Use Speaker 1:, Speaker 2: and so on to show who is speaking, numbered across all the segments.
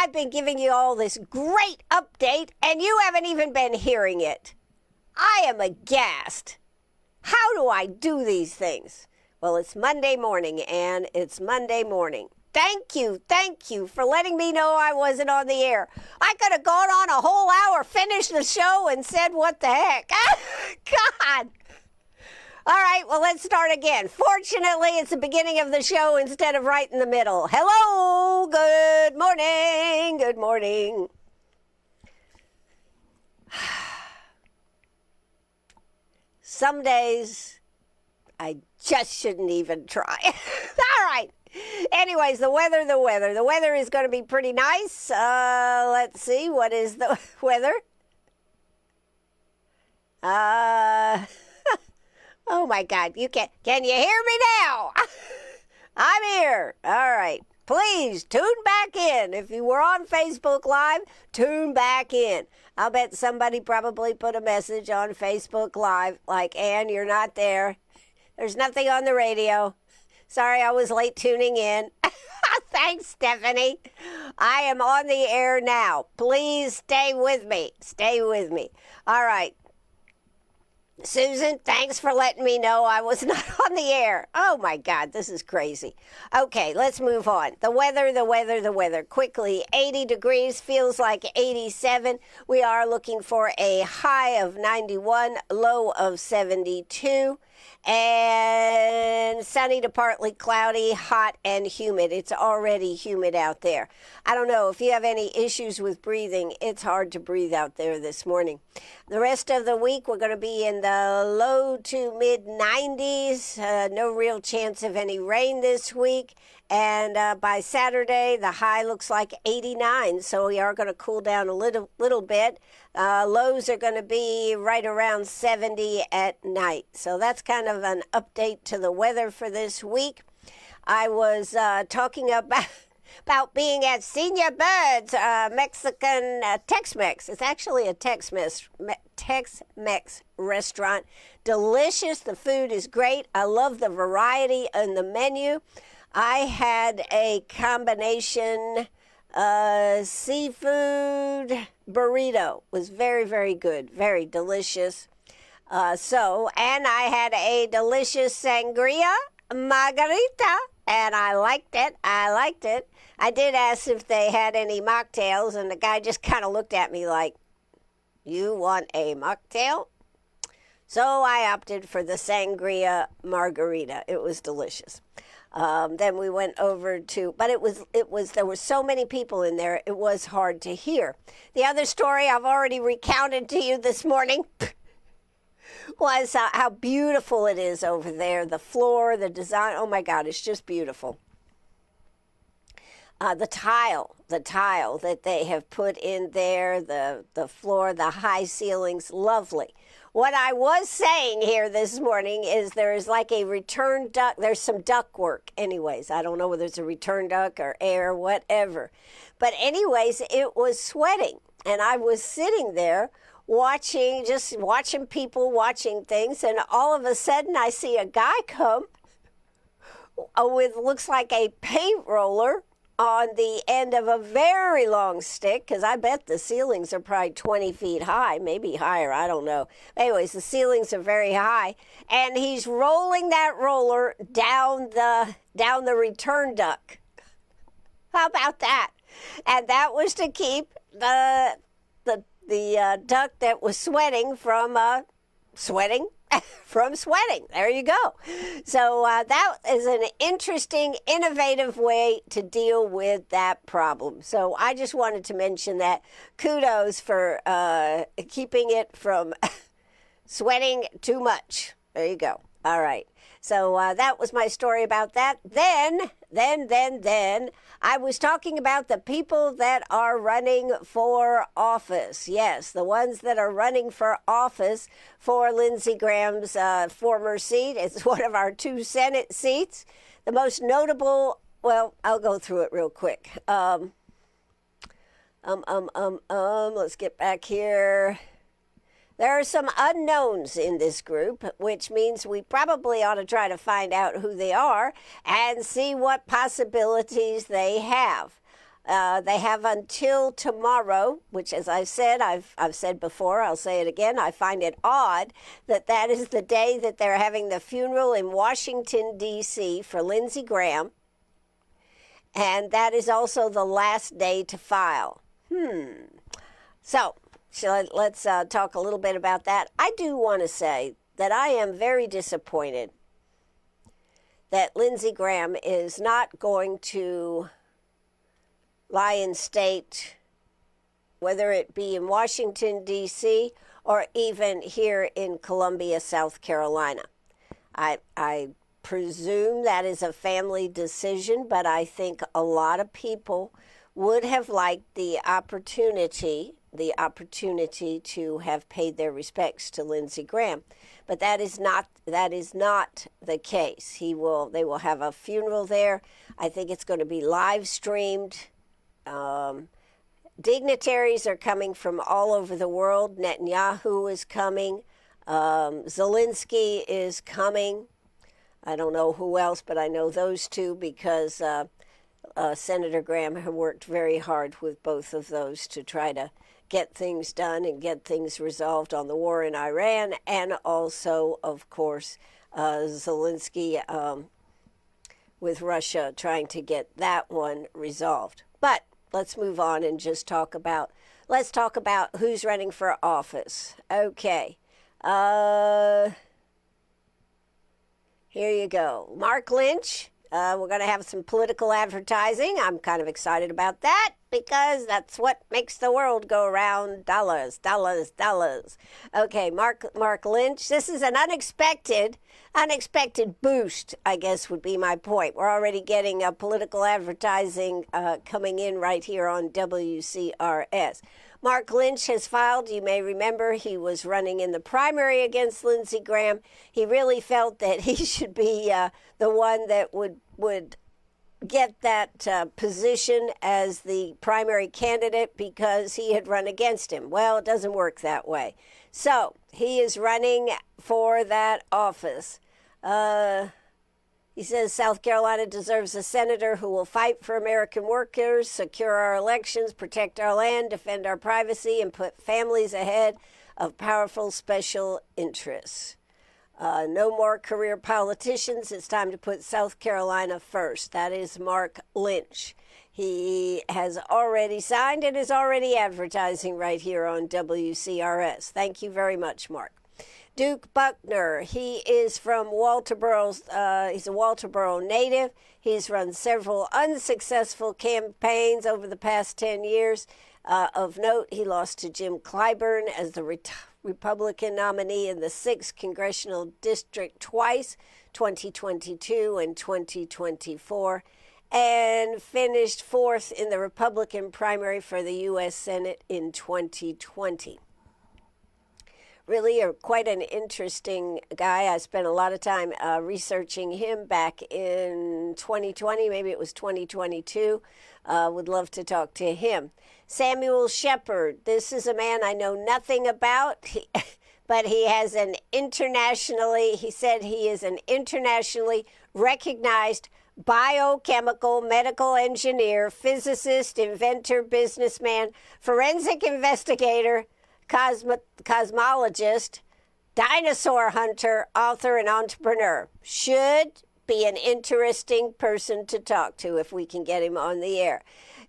Speaker 1: I've been giving you all this great update, and you haven't even been hearing it. I am aghast. How do I do these things? Well, it's Monday morning, and it's Monday morning. Thank you for letting me know I wasn't on the air. I could have gone on a whole hour, finished the show, and said, what the heck? God. All right, well, let's start again. Fortunately, it's the beginning of the show instead of right in the middle. Hello, good morning. Some days, I just shouldn't even try. All right. Anyways, the weather. The weather is going to be pretty nice. Let's see, what is the weather? Oh my God, can you hear me now? I'm here. All right. Please tune back in. If you were on Facebook Live, tune back in. I'll bet somebody probably put a message on Facebook Live like, Ann, you're not there. There's nothing on the radio. Sorry, I was late tuning in. Thanks, Stephanie. I am on the air now. Please stay with me. All right. Susan, thanks for letting me know I was not on the air. Oh, my God, this is crazy. Okay, let's move on. The weather. Quickly, 80 degrees, feels like 87. We are looking for a high of 91, low of 72. And sunny to partly cloudy, hot and humid. It's already humid out there. I don't know if you have any issues with breathing. It's hard to breathe out there this morning. The rest of the week, we're going to be in the low to mid 90s. No real chance of any rain this week. And by Saturday, the high looks like 89. So we are going to cool down a little bit. Lows are going to be right around 70 at night. So that's kind of an update to the weather for this week. I was talking about being at Senior Bird's Mexican Tex-Mex. It's actually a Tex-Mex restaurant. Delicious. The food is great. I love the variety in the menu. I had a combination seafood burrito. It was very, very good. Very delicious. And I had a delicious sangria margarita, and I liked it. I did ask if they had any mocktails, and the guy just kind of looked at me like, you want a mocktail? So I opted for the sangria margarita. It was delicious. Then we went over to, but there were so many people in there, it was hard to hear. The other story I've already recounted to you this morning was how beautiful it is over there. The floor, the design, oh my God, it's just beautiful. The tile that they have put in there, the floor, the high ceilings, lovely. What I was saying here this morning is there is like a return duct. There's some duct work anyways. I don't know whether it's a return duct or air, whatever. But anyways, it was sweating. And I was sitting there watching people, watching things. And all of a sudden I see a guy come with looks like a paint roller on the end of a very long stick, because I bet the ceilings are probably 20 feet high, maybe higher, I don't know. Anyways, the ceilings are very high, and he's rolling that roller down the return duct. How about that? And that was to keep the duct that was sweating from sweating. There you go. So that is an interesting, innovative way to deal with that problem. So I just wanted to mention that. Kudos for keeping it from sweating too much. There you go. All right. So that was my story about that. Then I was talking about the people that are running for office. Yes, the ones that are running for office for Lindsey Graham's former seat. It's one of our 2 Senate seats. The most notable, well, I'll go through it real quick. Let's get back here. There are some unknowns in this group, which means we probably ought to try to find out who they are and see what possibilities they have. They have until tomorrow, which, as I said, I've said before, I'll say it again. I find it odd that that is the day that they're having the funeral in Washington, D.C. for Lindsey Graham. And that is also the last day to file. So let's talk a little bit about that. I do want to say that I am very disappointed that Lindsey Graham is not going to lie in state, whether it be in Washington, D.C., or even here in Columbia, South Carolina. I presume that is a family decision, but I think a lot of people would have liked the opportunity to have paid their respects to Lindsey Graham. But that is not the case. They will have a funeral there. I think it's going to be live streamed. Dignitaries are coming from all over the world. Netanyahu is coming. Zelensky is coming. I don't know who else, but I know those two because Senator Graham had worked very hard with both of those to try to get things done and get things resolved on the war in Iran, and also, of course, Zelensky with Russia trying to get that one resolved. But let's move on and just talk about who's running for office. Okay. Here you go. Mark Lynch. We're going to have some political advertising. I'm kind of excited about that because that's what makes the world go around. Dollars, dollars, dollars. Okay, Mark Lynch. This is an unexpected boost, I guess would be my point. We're already getting political advertising coming in right here on WCRS. Mark Lynch has filed. You may remember he was running in the primary against Lindsey Graham. He really felt that he should be the one that would get that position as the primary candidate because he had run against him. Well, it doesn't work that way. So he is running for that office. He says South Carolina deserves a senator who will fight for American workers, secure our elections, protect our land, defend our privacy, and put families ahead of powerful special interests. No more career politicians. It's time to put South Carolina first. That is Mark Lynch. He has already signed and is already advertising right here on WCRS. Thank you very much, Mark. Duke Buckner, he is from Walterboro. He's a Walterboro native. He's run several unsuccessful campaigns over the past 10 years. Of note, he lost to Jim Clyburn as the Republican nominee in the 6th Congressional District twice, 2022 and 2024, and finished 4th in the Republican primary for the U.S. Senate in 2020. Really quite an interesting guy. I spent a lot of time researching him back in 2020, maybe it was 2022. Would love to talk to him. Samuel Shepard, this is a man I know nothing about, but he is an internationally recognized biochemical, medical engineer, physicist, inventor, businessman, forensic investigator, cosmologist, dinosaur hunter, author, and entrepreneur. Should be an interesting person to talk to if we can get him on the air.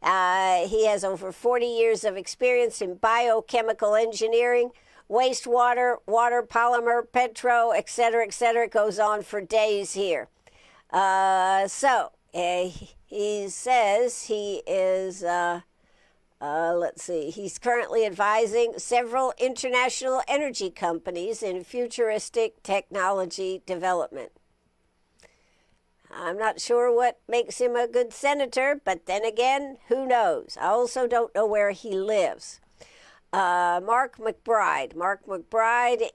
Speaker 1: He has over 40 years of experience in biochemical engineering, wastewater, water, polymer, petro, etc., etc. It goes on for days here. He says he is... he's currently advising several international energy companies in futuristic technology development. I'm not sure what makes him a good senator, but then again, who knows? I also don't know where he lives. Mark McBride. Mark McBride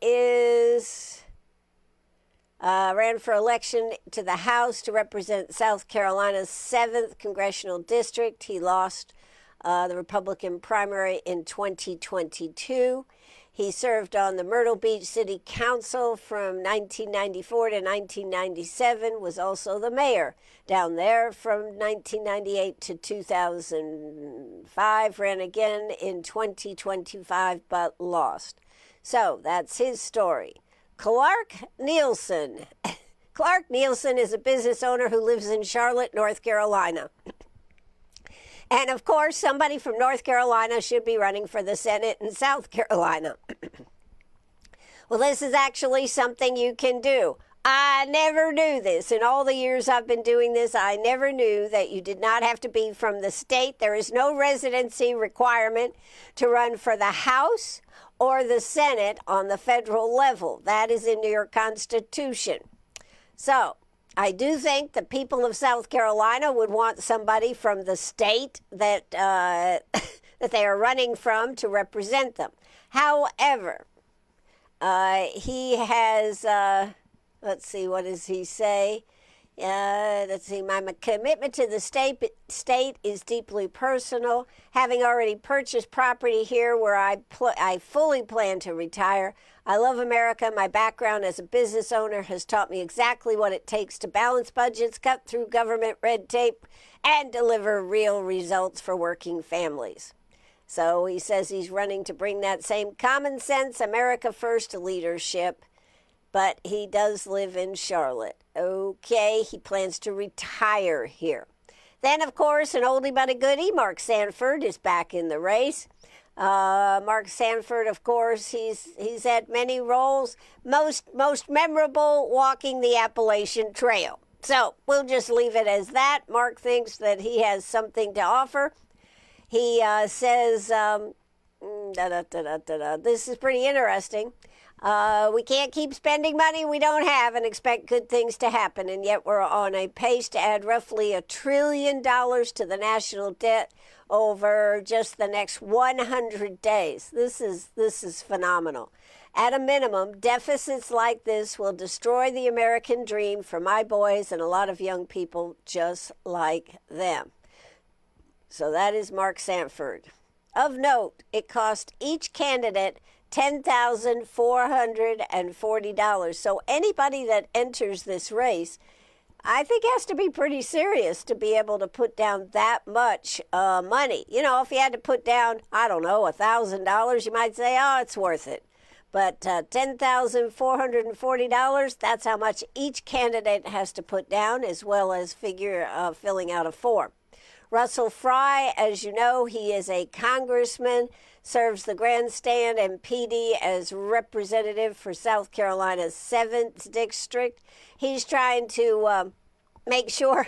Speaker 1: ran for election to the House to represent South Carolina's 7th Congressional District. He lost the Republican primary in 2022. He served on the Myrtle Beach City Council from 1994 to 1997, was also the mayor down there from 1998 to 2005, ran again in 2025 but lost. So that's his story. Clark Nielsen. Clark Nielsen is a business owner who lives in Charlotte, North Carolina. And of course, somebody from North Carolina should be running for the Senate in South Carolina. Well, this is actually something you can do. I never knew this. In all the years I've been doing this, I never knew that you did not have to be from the state. There is no residency requirement to run for the House or the Senate on the federal level. That is in your Constitution. So, I do think the people of South Carolina would want somebody from the state that that they are running from to represent them. However, he has, let's see, what does he say? Let's see, my commitment to the state is deeply personal. Having already purchased property here where I fully plan to retire, I love America. My background as a business owner has taught me exactly what it takes to balance budgets, cut through government red tape, and deliver real results for working families. So he says he's running to bring that same common sense, America first leadership, but he does live in Charlotte. Okay, he plans to retire here. Then, of course, an oldie but a goodie, Mark Sanford is back in the race. Mark Sanford, of course, he's had many roles, most memorable walking the Appalachian Trail. So we'll just leave it as that. Mark thinks that he has something to offer. He says, this is pretty interesting. We can't keep spending money we don't have and expect good things to happen, and yet we're on a pace to add roughly $1 trillion to the national debt over just the next 100 days. This is phenomenal. At a minimum, deficits like this will destroy the American dream for my boys and a lot of young people just like them. So that is Mark Sanford. Of note, it cost each candidate $10,440. So anybody that enters this race, I think, has to be pretty serious to be able to put down that much money. You know, if you had to put down, I don't know, $1,000, you might say, oh, it's worth it. But $10,440, that's how much each candidate has to put down, as well as filling out a form. Russell Fry, as you know, he is a congressman, serves the Grandstand and PD as representative for South Carolina's 7th District. He's trying to make sure,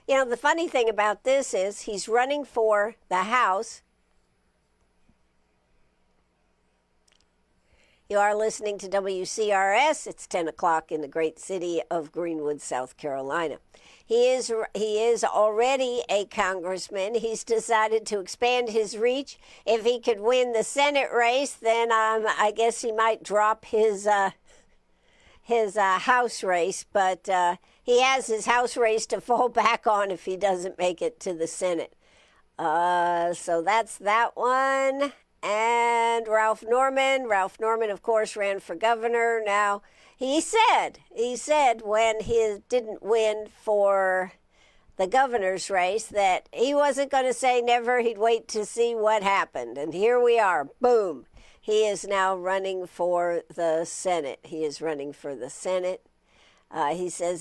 Speaker 1: you know, the funny thing about this is he's running for the House. You are listening to WCRS. It's 10 o'clock in the great city of Greenwood, South Carolina. He is already a congressman. He's decided to expand his reach. If he could win the Senate race, then I guess he might drop his House race. But he has his House race to fall back on if he doesn't make it to the Senate. So that's that one. And Ralph Norman, of course, ran for governor. Now, he said when he didn't win for the governor's race that he wasn't going to say never. He'd wait to see what happened. And here we are. Boom. He is now running for the Senate. He says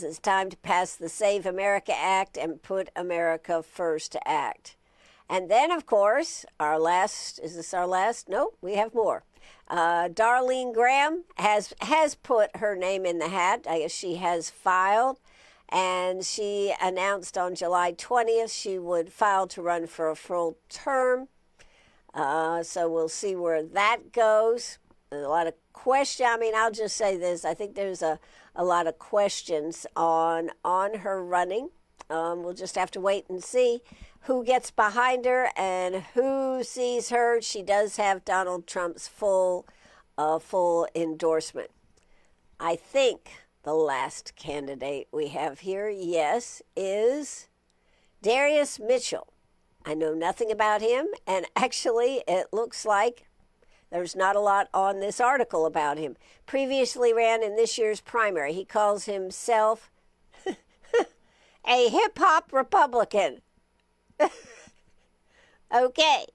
Speaker 1: it's time to pass the Save America Act and Put America First Act. And then, of course, is this our last? No, we have more. Darlene Graham has put her name in the hat. I guess she has filed, and she announced on July 20th she would file to run for a full term. So we'll see where that goes. There's a lot of questions. I mean, I'll just say this. I think there's a lot of questions on her running. We'll just have to wait and see who gets behind her and who sees her. She does have Donald Trump's full endorsement. I think the last candidate we have here, yes, is Darius Mitchell. I know nothing about him, and actually it looks like there's not a lot on this article about him. Previously ran in this year's primary. He calls himself a hip-hop Republican. Okay.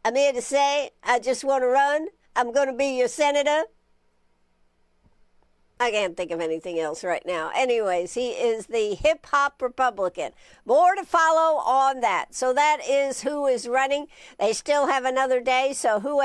Speaker 1: I'm here to say I just want to run. I'm going to be your senator. I can't think of anything else right now. Anyways, he is the hip-hop Republican. More to follow on that. So that is who is running. They still have another day, so who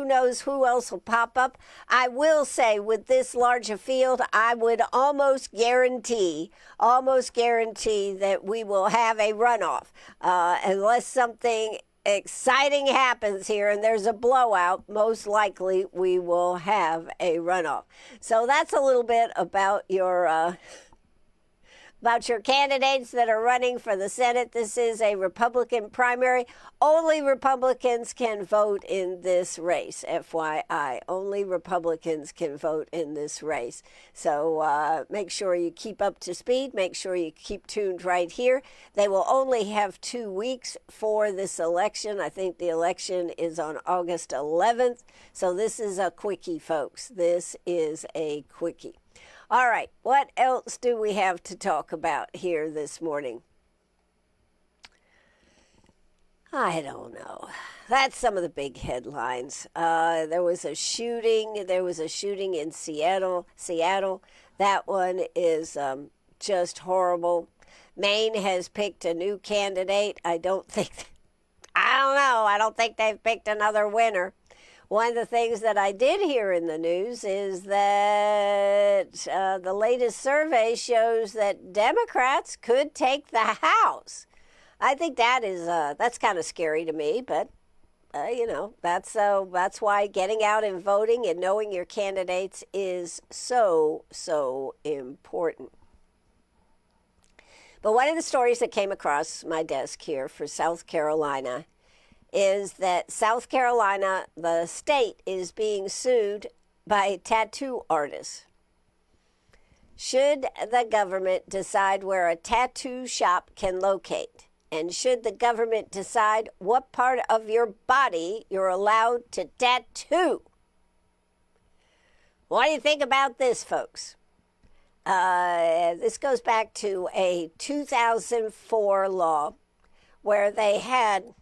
Speaker 1: knows who else will pop up. I will say with this larger field, I would almost guarantee that we will have a runoff, unless something exciting happens here and there's a blowout. Most likely we will have a runoff. So that's a little bit about your candidates that are running for the Senate. This is a Republican primary. Only Republicans can vote in this race, FYI. Only Republicans can vote in this race. So make sure you keep up to speed. Make sure you keep tuned right here. They will only have 2 weeks for this election. I think the election is on August 11th. So this is a quickie, folks. This is a quickie. All right, what else do we have to talk about here this morning? I don't know. That's some of the big headlines. There was a shooting in Seattle. That one is just horrible. Maine has picked a new candidate. I don't think they've picked another winner. One of the things that I did hear in the news is that the latest survey shows that Democrats could take the House. I think that's kind of scary to me, but that's why getting out and voting and knowing your candidates is so important. But one of the stories that came across my desk here for South Carolina is that South Carolina, the state, is being sued by tattoo artists. Should the government decide where a tattoo shop can locate? And should the government decide what part of your body you're allowed to tattoo? What do you think about this, folks? This goes back to a 2004 law where they had,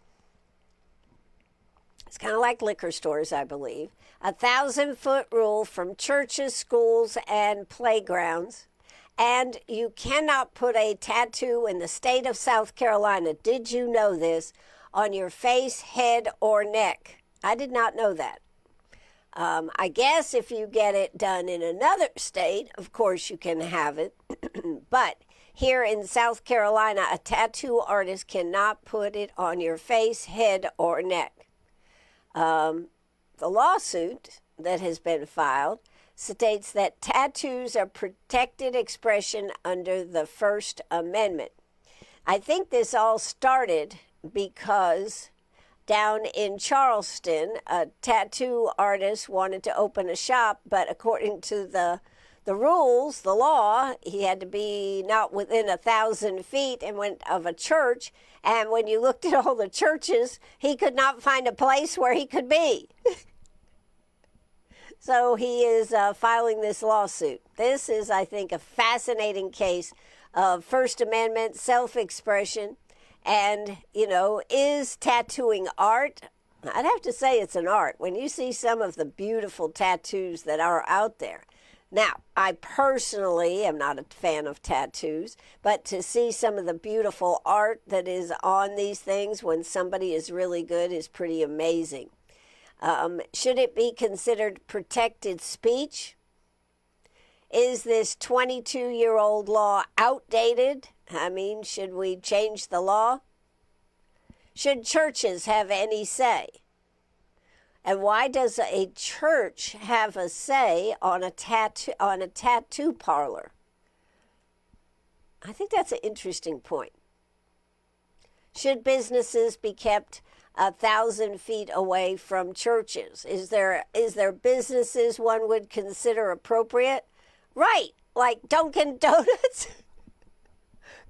Speaker 1: it's kind of like liquor stores, I believe, 1,000-foot rule from churches, schools, and playgrounds. And you cannot put a tattoo in the state of South Carolina, did you know this, on your face, head, or neck. I did not know that. I guess if you get it done in another state, of course you can have it. But here in South Carolina, a tattoo artist cannot put it on your face, head, or neck. The lawsuit that has been filed states that tattoos are protected expression under the First Amendment. I think this all started because down in Charleston, a tattoo artist wanted to open a shop, but according to the rules, the law, he had to be not within 1,000 feet of a church. And when you looked at all the churches, he could not find a place where he could be. So he is filing this lawsuit. This is, I think, a fascinating case of First Amendment self-expression. And, is tattooing art? I'd have to say it's an art. When you see some of the beautiful tattoos that are out there. Now, I personally am not a fan of tattoos, but to see some of the beautiful art that is on these things when somebody is really good is pretty amazing. Should it be considered protected speech? Is this 22-year-old law outdated? I mean, should we change the law? Should churches have any say? And why does a church have a say on a tattoo parlor? I think that's an interesting point. Should businesses be kept 1,000 feet away from churches? Is there businesses one would consider appropriate? Right, like Dunkin' Donuts.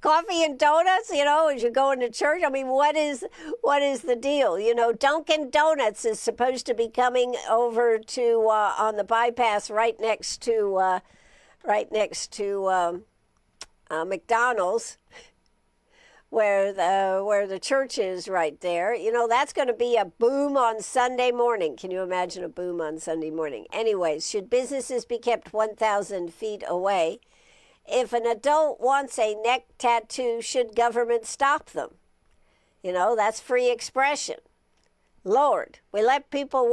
Speaker 1: Coffee and donuts, as you're going to church. I mean, what is the deal? Dunkin' Donuts is supposed to be coming over to on the bypass right next to McDonald's, where the church is right there. That's going to be a boom on Sunday morning. Can you imagine a boom on Sunday morning? Anyways, should businesses be kept 1,000 feet away? If an adult wants a neck tattoo, should government stop them? That's free expression. Lord, we let people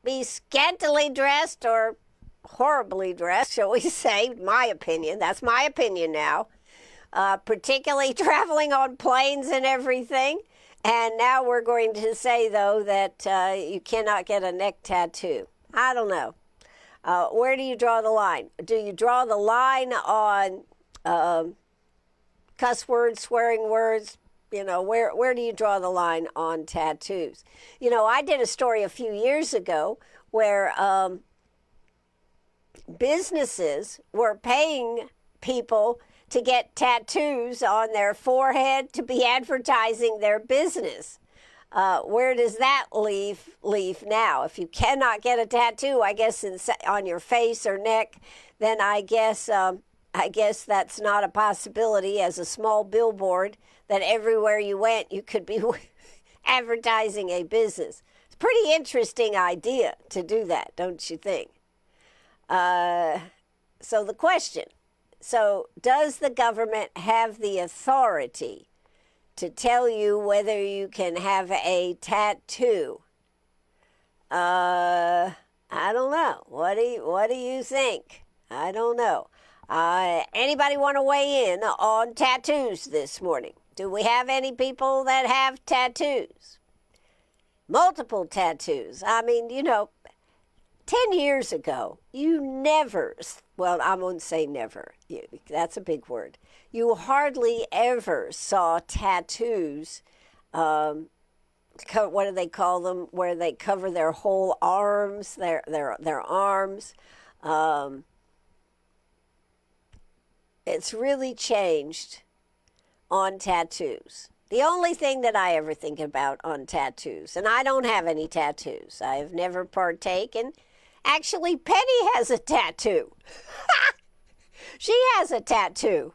Speaker 1: be scantily dressed or horribly dressed, shall we say, my opinion. That's my opinion now. Particularly traveling on planes and everything. And now we're going to say, though, that you cannot get a neck tattoo. I don't know. Where do you draw the line? Do you draw the line on cuss words, swearing words? Where do you draw the line on tattoos? I did a story a few years ago where businesses were paying people to get tattoos on their forehead to be advertising their business. Where does that leave now? If you cannot get a tattoo, I guess on your face or neck, then I guess that's not a possibility as a small billboard that everywhere you went you could be advertising a business. It's a pretty interesting idea to do that, don't you think? So the question, does the government have the authority to tell you whether you can have a tattoo? I don't know. What do you think? I don't know. Anybody want to weigh in on tattoos this morning? Do we have any people that have tattoos? Multiple tattoos. I mean, 10 years ago, you never, well, I won't say never. That's a big word. You hardly ever saw tattoos, what do they call them, where they cover their whole arms, their arms. It's really changed on tattoos. The only thing that I ever think about on tattoos, and I don't have any tattoos. I have never partaken. Actually, Penny has a tattoo. She has a tattoo.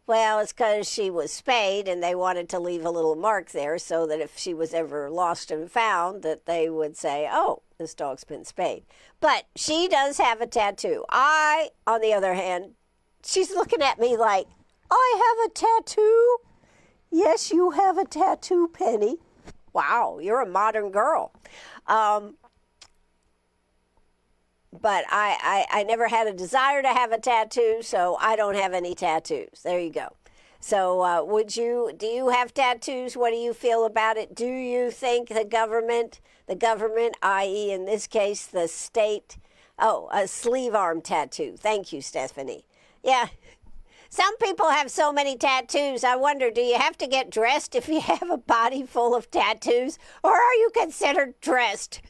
Speaker 1: Well, it's because she was spayed and they wanted to leave a little mark there so that if she was ever lost and found that they would say, oh, this dog's been spayed. But she does have a tattoo. I, on the other hand, she's looking at me like, I have a tattoo? Yes, you have a tattoo, Penny. Wow, you're a modern girl. But I never had a desire to have a tattoo, so I don't have any tattoos. There you go. So do you have tattoos? What do you feel about it? Do you think the government, i.e. in this case, the state, a sleeve arm tattoo. Thank you, Stephanie. Yeah. Some people have so many tattoos. I wonder, do you have to get dressed if you have a body full of tattoos? Or are you considered dressed?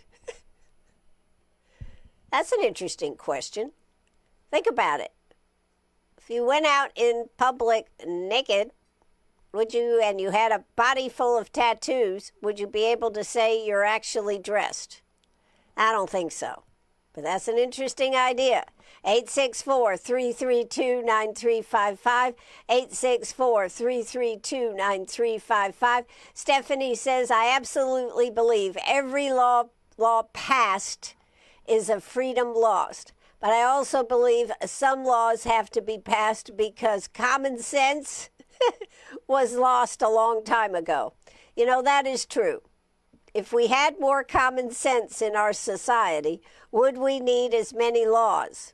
Speaker 1: That's an interesting question. Think about it. If you went out in public naked, and you had a body full of tattoos, would you be able to say you're actually dressed? I don't think so. But that's an interesting idea. 864-332-9355. 864-332-9355. Stephanie says, I absolutely believe every law passed is a freedom lost. But I also believe some laws have to be passed because common sense was lost a long time ago. That is true. If we had more common sense in our society, would we need as many laws?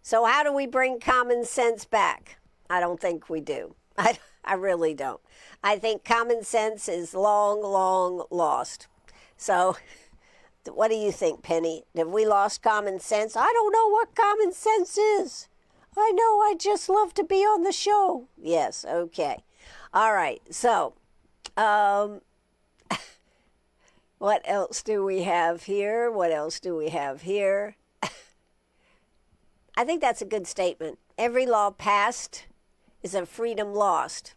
Speaker 1: So how do we bring common sense back? I don't think we do. I really don't. I think common sense is long, long lost. So what do you think, Penny? Have we lost common sense? I don't know what common sense is. I know I just love to be on the show. Yes, okay. All right, so what else do we have here? I think that's a good statement. Every law passed is a freedom lost.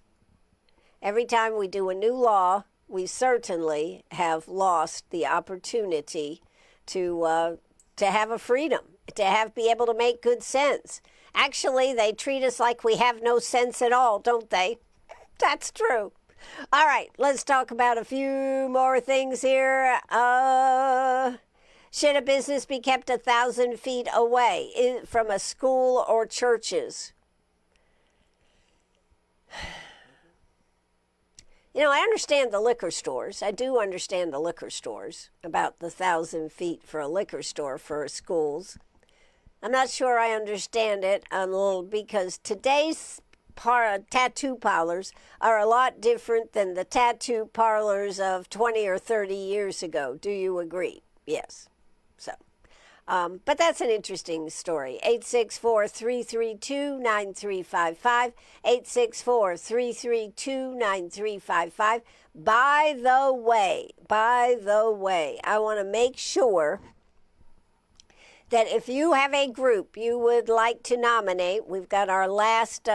Speaker 1: Every time we do a new law, we certainly have lost the opportunity to have a freedom, to be able to make good sense. Actually, they treat us like we have no sense at all, don't they? That's true. All right, let's talk about a few more things here. Should a business be kept 1,000 feet away from a school or churches? You know, I understand the liquor stores. I do understand the liquor stores, about the 1,000 feet for a liquor store for schools. I'm not sure I understand it a little, because today's tattoo parlors are a lot different than the tattoo parlors of 20 or 30 years ago. Do you agree? Yes. So, but that's an interesting story. 864-332-9355. 864-332-9355. By the way, I want to make sure that if you have a group you would like to nominate, we've got our last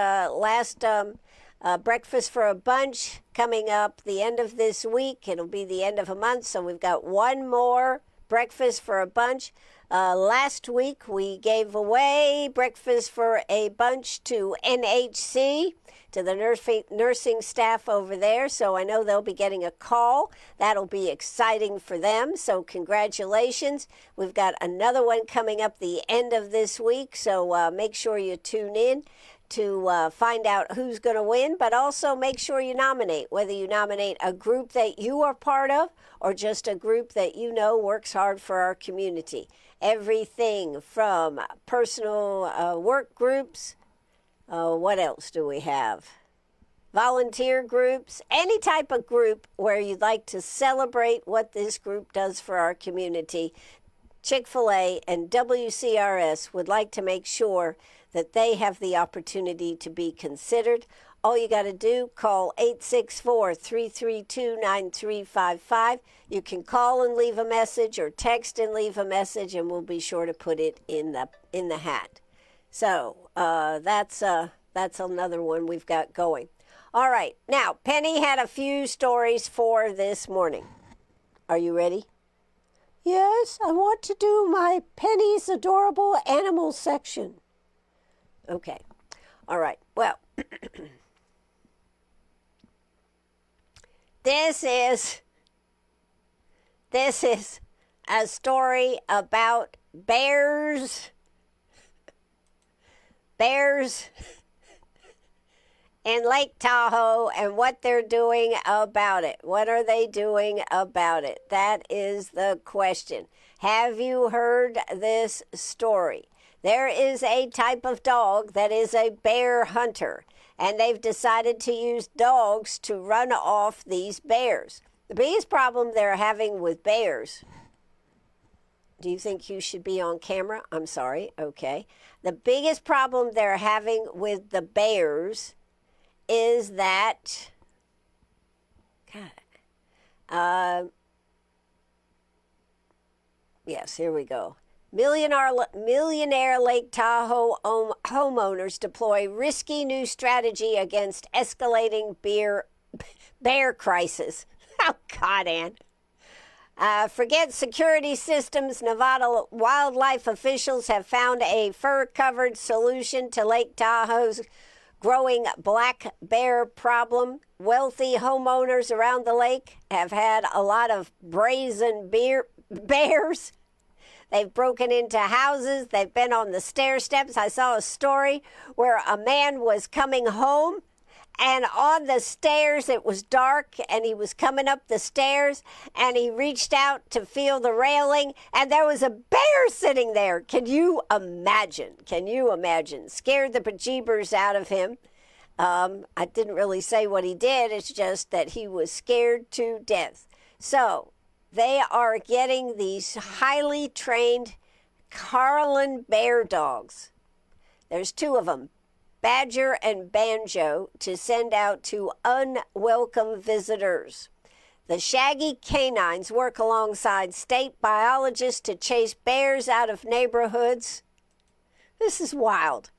Speaker 1: breakfast for a bunch coming up the end of this week. It'll be the end of a month, so we've got one more breakfast for a bunch. Last week we gave away breakfast for a bunch to NHC, to the nursing staff over there, so I know they'll be getting a call. That'll be exciting for them, so congratulations. We've got another one coming up the end of this week, so make sure you tune in to find out who's going to win, but also make sure you nominate, whether you nominate a group that you are part of or just a group that you know works hard for our community. Everything from personal work groups, what else do we have? Volunteer groups, any type of group where you'd like to celebrate what this group does for our community. Chick-fil-A and WCRS would like to make sure that they have the opportunity to be considered. All you got to do, call 864-332-9355. You can call and leave a message or text and leave a message, and we'll be sure to put it in the hat. So that's another one we've got going. All right. Now, Penny had a few stories for this morning. Are you ready? Yes, I want to do my Penny's Adorable Animals section. Okay. All right. Well, this is a story about bears in Lake Tahoe and what they're doing about it. What are they doing about it? That is the question. Have you heard this story? There is a type of dog that is a bear hunter, and they've decided to use dogs to run off these bears. The biggest problem they're having with bears... Do you think you should be on camera? I'm sorry. Okay. The biggest problem they're having with the bears is that... yes, here we go. Millionaire Lake Tahoe homeowners deploy risky new strategy against escalating bear crisis. Oh, God, Ann. Forget security systems. Nevada wildlife officials have found a fur-covered solution to Lake Tahoe's growing black bear problem. Wealthy homeowners around the lake have had a lot of brazen bears. They've broken into houses. They've been on the stair steps. I saw a story where a man was coming home, and on the stairs, it was dark, and he was coming up the stairs, and he reached out to feel the railing, and there was a bear sitting there. Can you imagine? Can you imagine? Scared the bejeebers out of him. I didn't really say what he did. It's just that he was scared to death. So they are getting these highly trained Carlin bear dogs. There's two of them, Badger and Banjo, to send out to unwelcome visitors. The shaggy canines work alongside state biologists to chase bears out of neighborhoods. This is wild.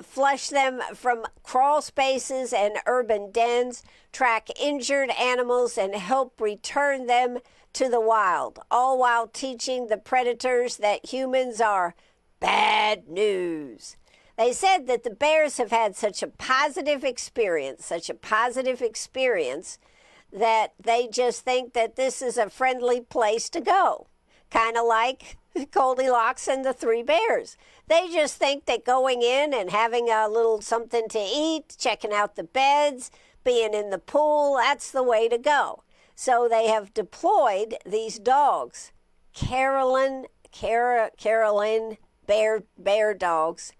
Speaker 1: flush them from crawl spaces and urban dens, track injured animals, and help return them to the wild, all while teaching the predators that humans are bad news. They said that the bears have had such a positive experience, that they just think that this is a friendly place to go. Kind of like Goldilocks and the Three Bears. They just think that going in and having a little something to eat, checking out the beds, being in the pool, that's the way to go. So they have deployed these dogs, Carolyn bear dogs,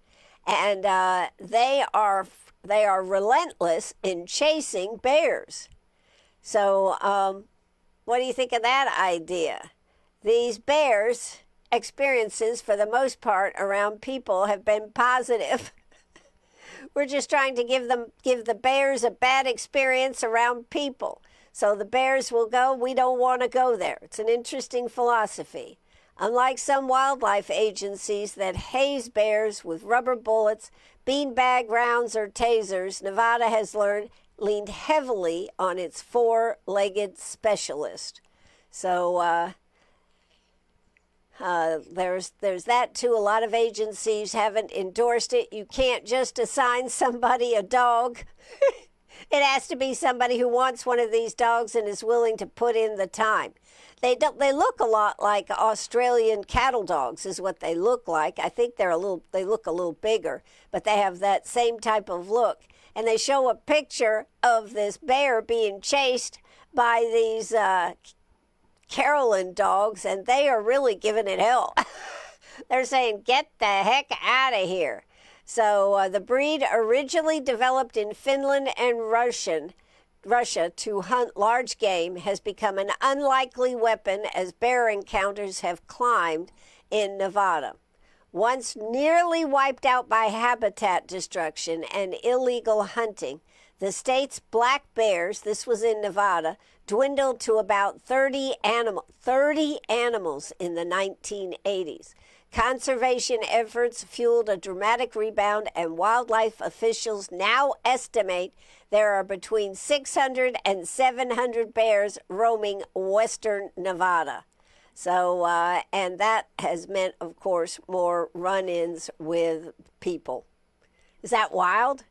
Speaker 1: and they are relentless in chasing bears. So what do you think of that idea? These bears' experiences, for the most part, around people have been positive. We're just trying to give the bears a bad experience around people. So the bears will go, we don't want to go there. It's an interesting philosophy. Unlike some wildlife agencies that haze bears with rubber bullets, beanbag rounds, or tasers, Nevada has leaned heavily on its four-legged specialist. So there's that too. A lot of agencies haven't endorsed it. You can't just assign somebody a dog. It has to be somebody who wants one of these dogs and is willing to put in the time. They look a lot like Australian cattle dogs is what they look like. I think they look a little bigger, but they have that same type of look. And they show a picture of this bear being chased by these Carolyn dogs, and they are really giving it hell. They're saying, get the heck out of here. So the breed, originally developed in Finland and Russia to hunt large game, has become an unlikely weapon as bear encounters have climbed in Nevada. Once nearly wiped out by habitat destruction and illegal hunting, the state's black bears, this was in Nevada, dwindled to about 30 animals in the 1980s. Conservation efforts fueled a dramatic rebound, and wildlife officials now estimate there are between 600 and 700 bears roaming western Nevada. So, and that has meant, of course, more run-ins with people. Is that wild?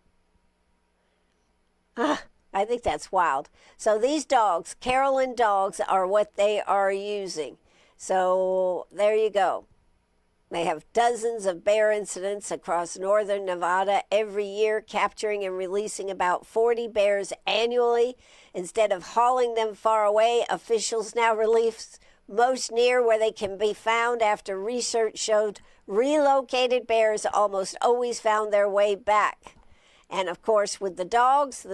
Speaker 1: I think that's wild. So these dogs, Carolyn dogs, are what they are using. So there you go. They have dozens of bear incidents across northern Nevada every year, capturing and releasing about 40 bears annually. Instead of hauling them far away, officials now release most near where they can be found after research showed relocated bears almost always found their way back. And of course, with the dogs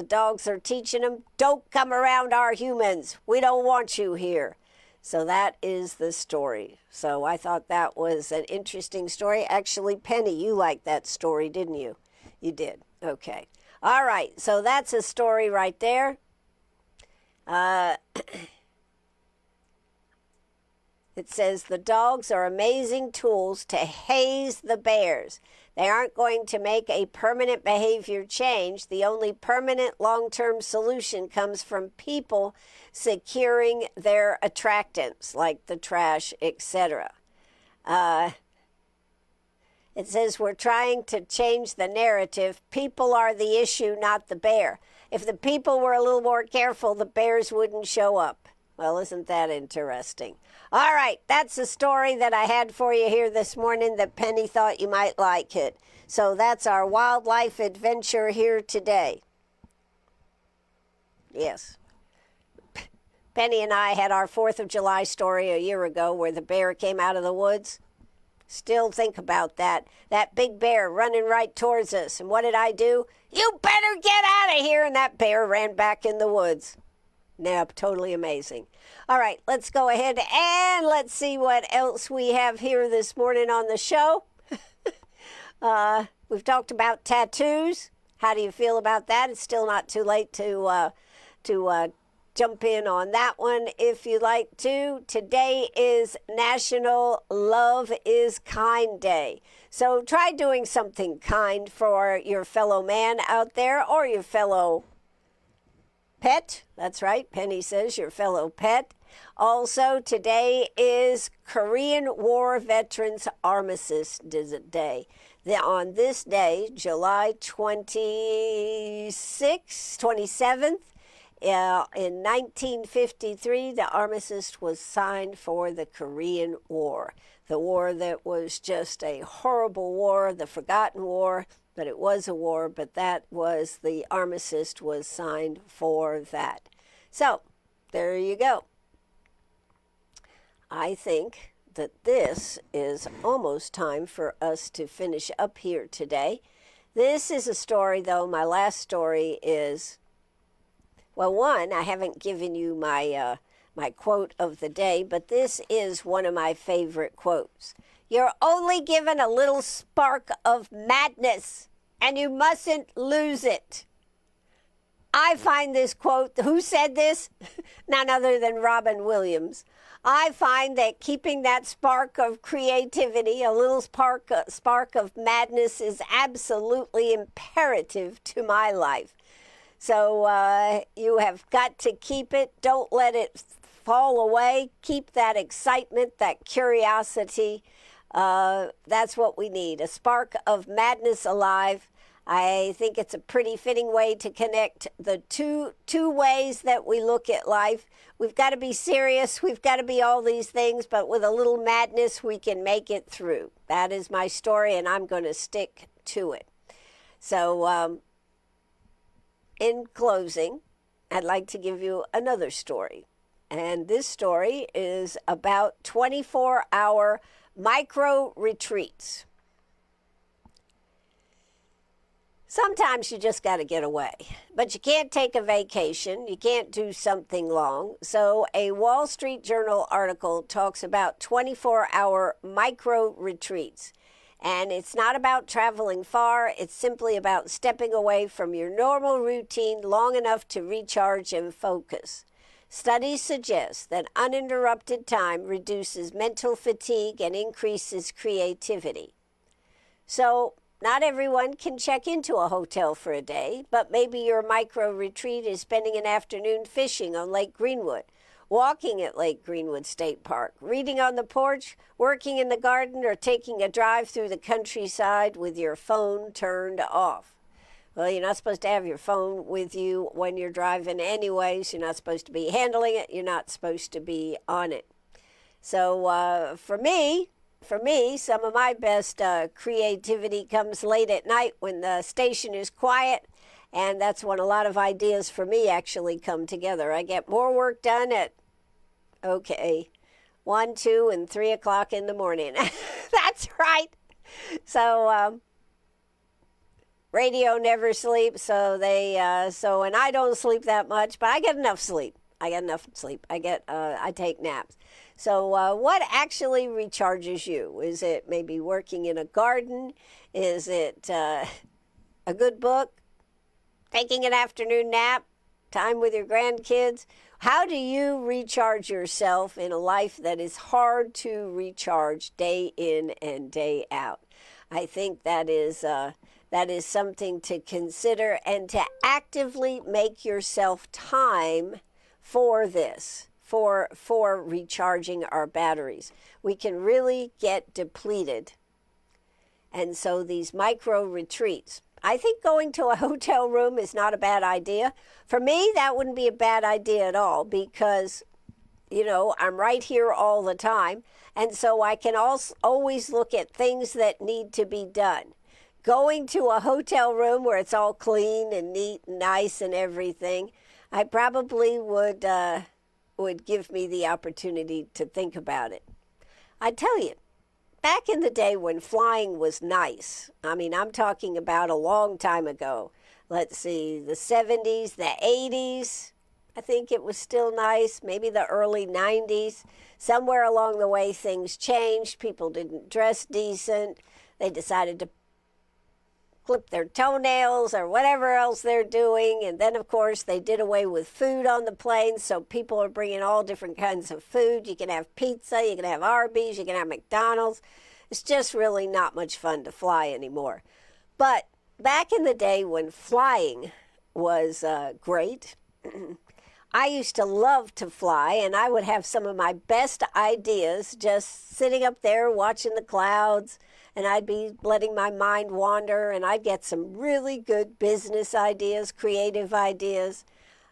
Speaker 1: are teaching them, don't come around our humans. We don't want you here. So that is the story. So I thought that was an interesting story. Actually, Penny, you liked that story, didn't you? You did. Okay. All right. So that's a story right there. It says the dogs are amazing tools to haze the bears. They aren't going to make a permanent behavior change. The only permanent long-term solution comes from people securing their attractants, like the trash, etc. It says we're trying to change the narrative. People are the issue, not the bear. If the people were a little more careful, the bears wouldn't show up. Well, isn't that interesting? All right, that's the story that I had for you here this morning that Penny thought you might like it. So that's our wildlife adventure here today. Yes. Penny and I had our 4th of July story a year ago where the bear came out of the woods. Still think about that. That big bear running right towards us. And what did I do? You better get out of here. And that bear ran back in the woods. Yep, totally amazing. All right, let's go ahead and let's see what else we have here this morning on the show. We've talked about tattoos. How do you feel about that? It's still not too late to jump in on that one if you like to. Today is National Love is Kind Day. So try doing something kind for your fellow man out there or your fellow pet. That's right, Penny says your fellow pet. Also, today is Korean War Veterans Armistice Day. On this day, July 27th, in 1953, the armistice was signed for the Korean War. The war that was just a horrible war, the forgotten war, but it was a war, but that was, the armistice was signed for that. So, there you go. I think that this is almost time for us to finish up here today. This is a story, though. My last story is, well, one, I haven't given you my quote of the day, but this is one of my favorite quotes. You're only given a little spark of madness, and you mustn't lose it. I find this quote, who said this? None other than Robin Williams. I find that keeping that spark of creativity, a little spark of madness, is absolutely imperative to my life. So you have got to keep it. Don't let it fall away. Keep that excitement, that curiosity. That's what we need, a spark of madness alive. I think it's a pretty fitting way to connect the two ways that we look at life. We've got to be serious. We've got to be all these things, but with a little madness, we can make it through. That is my story, and I'm going to stick to it. So in closing, I'd like to give you another story. And this story is about 24-hour micro retreats. Sometimes you just got to get away, but you can't take a vacation. You can't do something long. So a Wall Street Journal article talks about 24-hour micro retreats. And it's not about traveling far. It's simply about stepping away from your normal routine long enough to recharge and focus. Studies suggest that uninterrupted time reduces mental fatigue and increases creativity. So, not everyone can check into a hotel for a day, but maybe your micro retreat is spending an afternoon fishing on Lake Greenwood, walking at Lake Greenwood State Park, reading on the porch, working in the garden, or taking a drive through the countryside with your phone turned off. Well, you're not supposed to have your phone with you when you're driving anyways. You're not supposed to be handling it. You're not supposed to be on it. So for me, some of my best creativity comes late at night when the station is quiet, and that's when a lot of ideas for me actually come together. I get more work done at, 1, 2, and 3 o'clock in the morning. That's right. So radio never sleeps, and I don't sleep that much, but I get enough sleep. I take naps. So what actually recharges you? Is it maybe working in a garden? Is it a good book? Taking an afternoon nap? Time with your grandkids? How do you recharge yourself in a life that is hard to recharge day in and day out? I think that is something to consider, and to actively make yourself time for this. For recharging our batteries. We can really get depleted. And so these micro retreats, I think going to a hotel room is not a bad idea. For me, that wouldn't be a bad idea at all, because, I'm right here all the time. And so I can always look at things that need to be done. Going to a hotel room where it's all clean and neat and nice and everything, I probably would give me the opportunity to think about it. I tell you, back in the day when flying was nice, I'm talking about a long time ago. Let's see, the 70s, the 80s, I think it was still nice, maybe the early 90s. Somewhere along the way things changed. People didn't dress decent. They decided to clip their toenails or whatever else they're doing. And then, of course, they did away with food on the plane, so people are bringing all different kinds of food. You can have pizza, you can have Arby's, you can have McDonald's. It's just really not much fun to fly anymore. But back in the day when flying was great, I used to love to fly, and I would have some of my best ideas just sitting up there watching the clouds, and I'd be letting my mind wander, and I'd get some really good business ideas, creative ideas.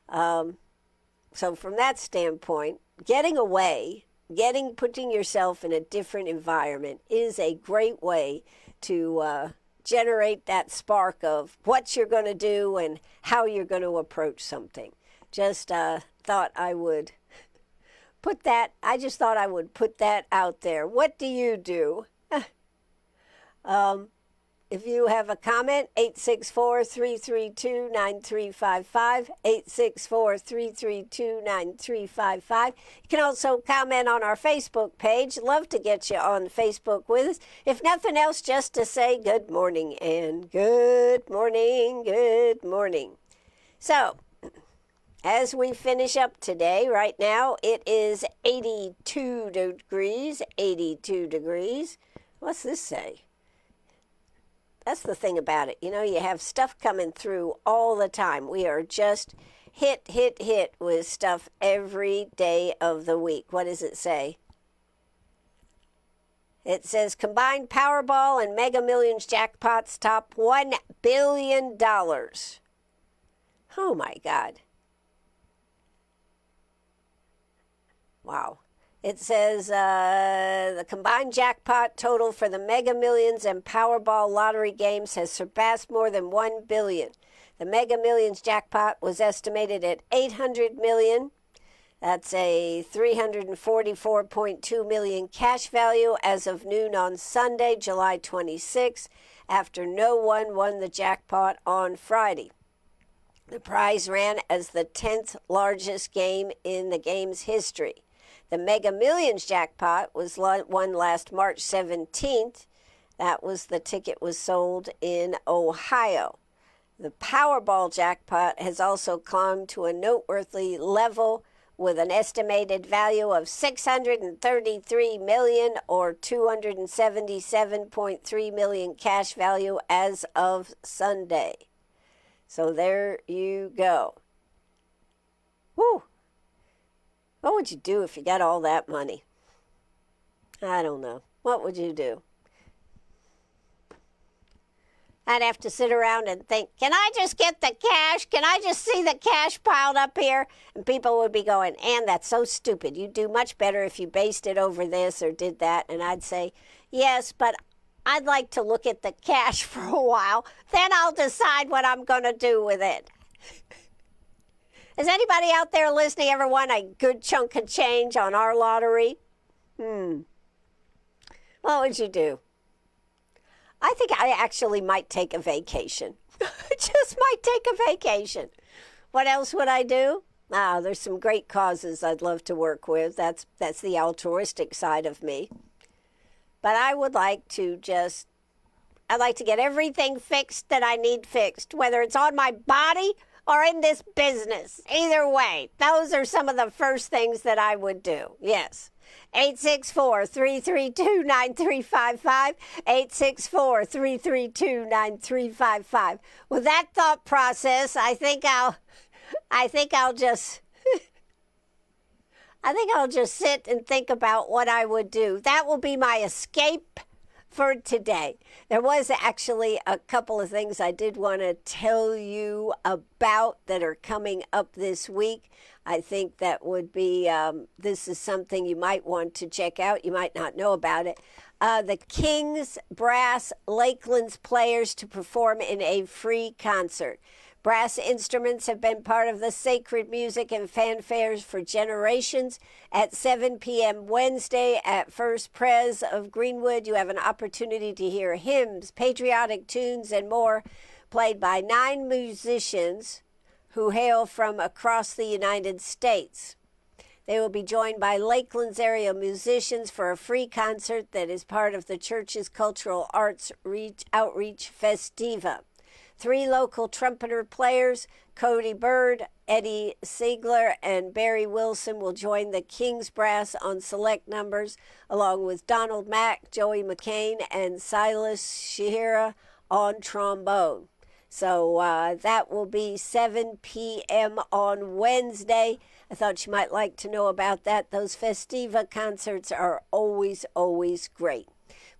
Speaker 1: So from that standpoint, getting away, putting yourself in a different environment is a great way to generate that spark of what you're going to do and how you're going to approach something. Just thought I would put that out there. What do you do? If you have a comment, 864-332-9355, 864-332-9355. You can also comment on our Facebook page. Love to get you on Facebook with us. If nothing else, just to say good morning and good morning, good morning. So, as we finish up today, right now, it is 82 degrees, 82 degrees. What's this say? That's the thing about it. You know, you have stuff coming through all the time. We are just hit with stuff every day of the week. What does it say? It says combined Powerball and Mega Millions jackpots top $1 billion. Oh, my God. Wow. It says the combined jackpot total for the Mega Millions and Powerball lottery games has surpassed more than $1 billion. The Mega Millions jackpot was estimated at $800 million. That's a $344.2 million cash value as of noon on Sunday, July 26, after no one won the jackpot on Friday. The prize ran as the 10th largest game in the game's history. The Mega Millions jackpot was won last March 17th. That was the ticket was sold in Ohio. The Powerball jackpot has also climbed to a noteworthy level with an estimated value of $633 million or $277.3 million cash value as of Sunday. So there you go. Woo! What would you do if you got all that money? I don't know. What would you do? I'd have to sit around and think, can I just get the cash? Can I just see the cash piled up here? And people would be going, Ann, that's so stupid. You'd do much better if you based it over this or did that. And I'd say, yes, but I'd like to look at the cash for a while. Then I'll decide what I'm going to do with it. Has anybody out there listening ever won a good chunk of change on our lottery? What would you do? I think I actually might take a vacation. Just might take a vacation. What else would I do? There's some great causes I'd love to work with. That's the altruistic side of me. But I would like to I'd like to get everything fixed that I need fixed, whether it's on my body or in this business. Either way, those are some of the first things that I would do. Yes. 864-332-9355, 864-332-9355. With that thought process, I think I'll just sit and think about what I would do. That will be my escape for today. There was actually a couple of things I did want to tell you about that are coming up this week. I think that would be, this is something you might want to check out. You might not know about it. The King's Brass Lakeland's players to perform in a free concert. Brass instruments have been part of the sacred music and fanfares for generations. At 7 p.m. Wednesday at First Pres of Greenwood, you have an opportunity to hear hymns, patriotic tunes, and more played by 9 musicians who hail from across the United States. They will be joined by Lakeland's area musicians for a free concert that is part of the church's cultural arts outreach festiva. 3 local trumpeter players, Cody Bird, Eddie Siegler, and Barry Wilson, will join the King's Brass on select numbers, along with Donald Mack, Joey McCain, and Silas Shihira on trombone. So that will be 7 p.m. on Wednesday. I thought you might like to know about that. Those Festiva concerts are always, always great.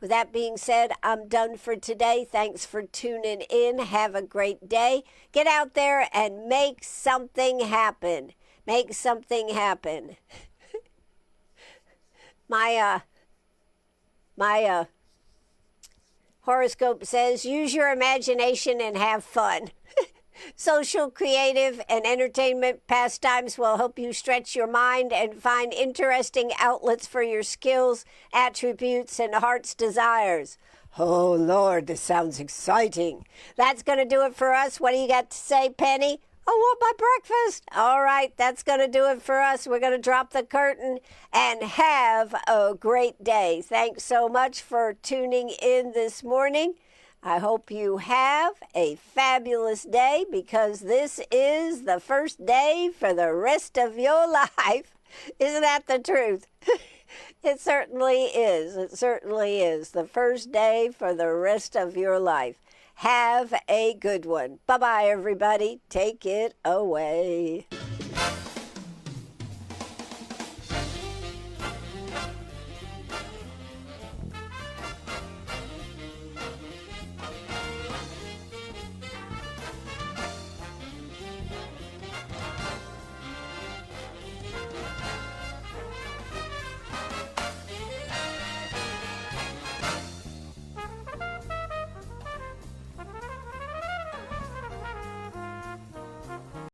Speaker 1: With that being said, I'm done for today. Thanks for tuning in. Have a great day. Get out there and make something happen. Make something happen. My horoscope says, use your imagination and have fun. Social, creative, and entertainment pastimes will help you stretch your mind and find interesting outlets for your skills, attributes, and heart's desires. Oh, Lord, this sounds exciting. That's going to do it for us. What do you got to say, Penny? I want my breakfast. All right, that's going to do it for us. We're going to drop the curtain and have a great day. Thanks so much for tuning in this morning. I hope you have a fabulous day, because this is the first day for the rest of your life. Isn't that the truth? It certainly is. It certainly is the first day for the rest of your life. Have a good one. Bye-bye, everybody. Take it away.